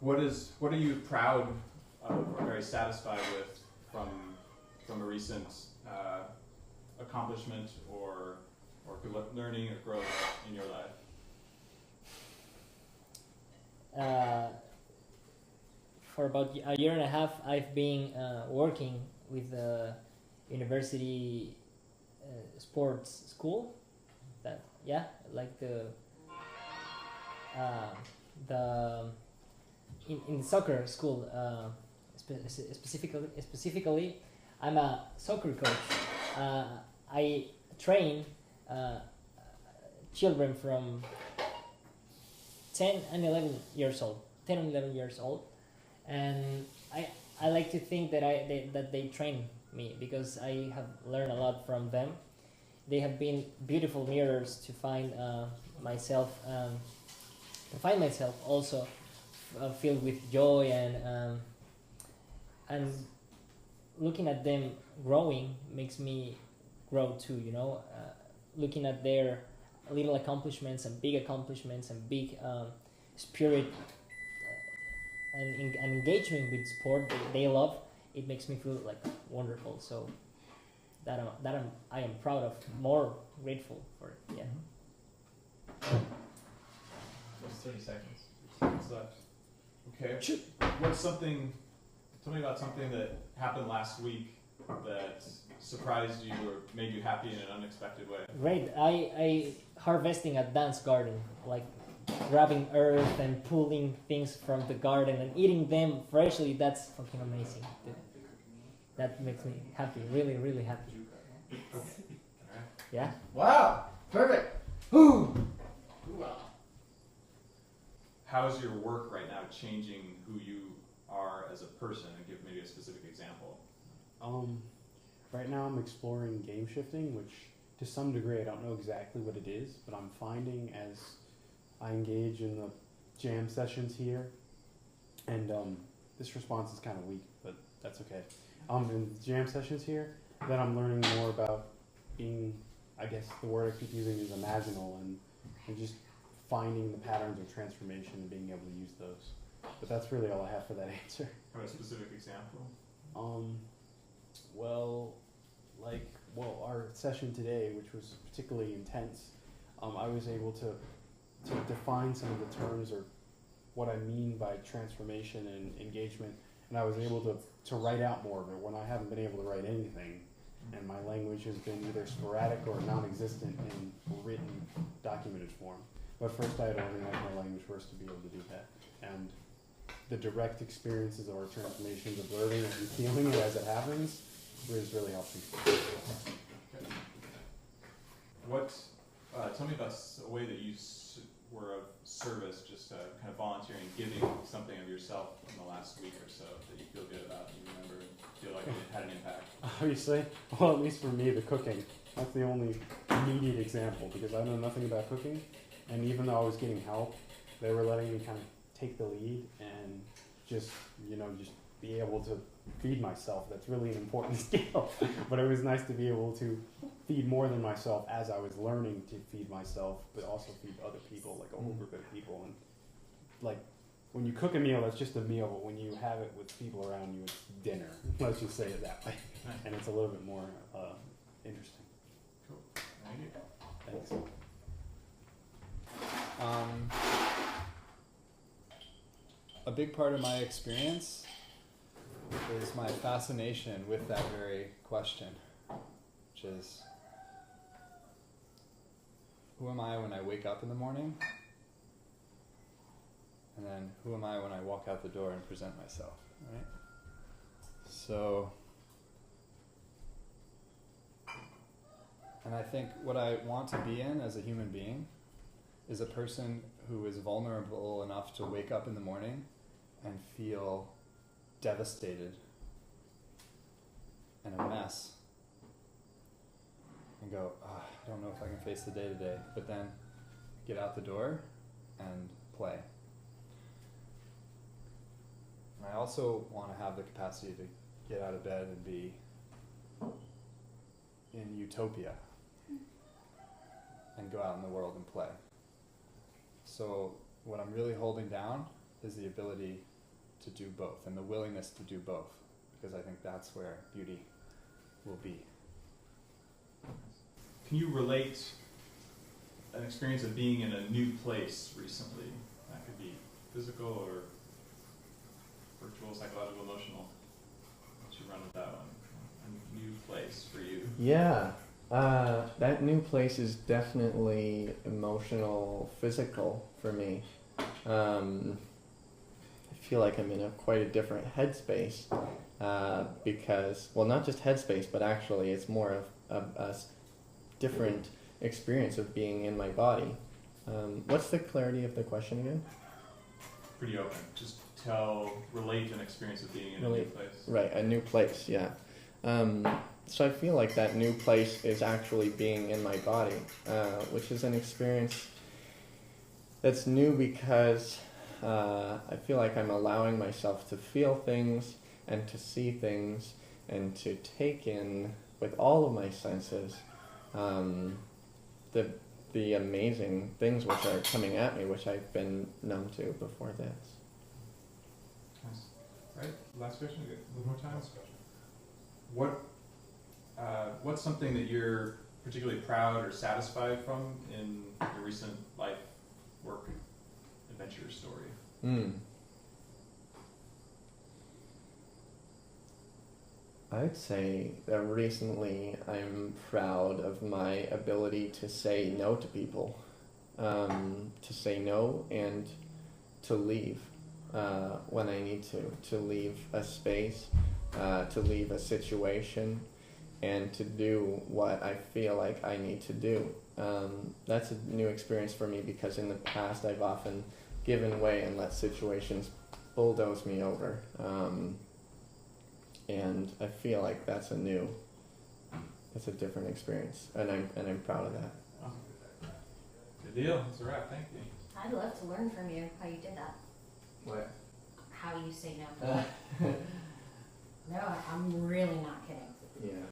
What are you proud of or very satisfied with from a recent accomplishment or learning or growth in your life? For about a year and a half, I've been working with the university sports school. Like the in soccer school. Specifically, I'm a soccer coach. I train children from 10 and 11 years old. And I like to think that that they train me, because I have learned a lot from them. They have been beautiful mirrors to find myself also filled with joy, and looking at them growing makes me grow too. Looking at their little accomplishments and big spirit and engagement with sport they love, it makes me feel like wonderful. So I am proud of, more grateful for it. Yeah. Just 30 seconds. 30 seconds left. Okay. Tell me about something that happened last week that surprised you or made you happy in an unexpected way. Great. I harvesting a dance garden, like grabbing earth and pulling things from the garden and eating them freshly. That's fucking amazing. That makes me happy, really, really happy. Yeah. Wow. Perfect. Ooh. Wow. How is your work right now changing who you are as a person? And give maybe a specific example. Right now I'm exploring game shifting, which to some degree I don't know exactly what it is, but I'm finding as I engage in the jam sessions here, and this response is kind of weak, but that's okay. In the jam sessions here, then I'm learning more about being, I guess the word I keep using is imaginal, and just finding the patterns of transformation and being able to use those. But that's really all I have for that answer. Have a specific example? Our session today, which was particularly intense, I was able to define some of the terms or what I mean by transformation and engagement, and I was able to write out more of it when I haven't been able to write anything, and my language has been either sporadic or non-existent in written, documented form. But first I had to organize my language first to be able to do that. And the direct experiences of our transformations, observing it and feeling it as it happens, was really helpful. Tell me about a way that you were of service, just kind of volunteering, giving something of yourself in the last week or so that you feel good about, you remember, and feel like it had an impact. Obviously, well, at least for me, the cooking. That's the only immediate example, because I know nothing about cooking, and even though I was getting help, they were letting me kind of take the lead and just be able to feed myself. That's really an important skill. But it was nice to be able to feed more than myself as I was learning to feed myself, but also feed other people, like a whole group of people. And like when you cook a meal, that's just a meal, but when you have it with people around you, it's dinner. Let's just say it that way. And it's a little bit more interesting. Cool. Thank you. Thanks. A big part of my experience is my fascination with that very question, which is, who am I when I wake up in the morning? And then who am I when I walk out the door and present myself, right? So, and I think what I want to be in as a human being is a person who is vulnerable enough to wake up in the morning and feel devastated and a mess and go, I don't know if I can face the day today, but then get out the door and play. And I also want to have the capacity to get out of bed and be in utopia and go out in the world and play. So what I'm really holding down is the ability to do both and the willingness to do both, because I think that's where beauty will be. Can you relate an experience of being in a new place recently? That could be physical or virtual, psychological, emotional. Let's you run with that one. A new place for you. Yeah. That new place is definitely emotional, physical for me. I feel like I'm in quite a different headspace because, well, not just headspace, but actually it's more of a different experience of being in my body. What's the clarity of the question again? Pretty open. Just relate an experience of being in a new place. Right, a new place, yeah. So I feel like that new place is actually being in my body, which is an experience that's new because I feel like I'm allowing myself to feel things and to see things and to take in with all of my senses the amazing things which are coming at me, which I've been numb to before this. Nice. Right. Last question. One more time. What's something that you're particularly proud or satisfied from in your recent life, work, adventure story? I'd say that recently I'm proud of my ability to say no to people, to say no and to leave when I need to leave a space, to leave a situation, and to do what I feel like I need to do. That's a new experience for me because in the past I've often given way and let situations bulldoze me over. And I feel like that's a different experience, and I'm proud of that. Awesome. Good deal. That's a wrap. Thank you. I'd love to learn from you how you did that. What? How you say no. No, I'm really not kidding. Yeah.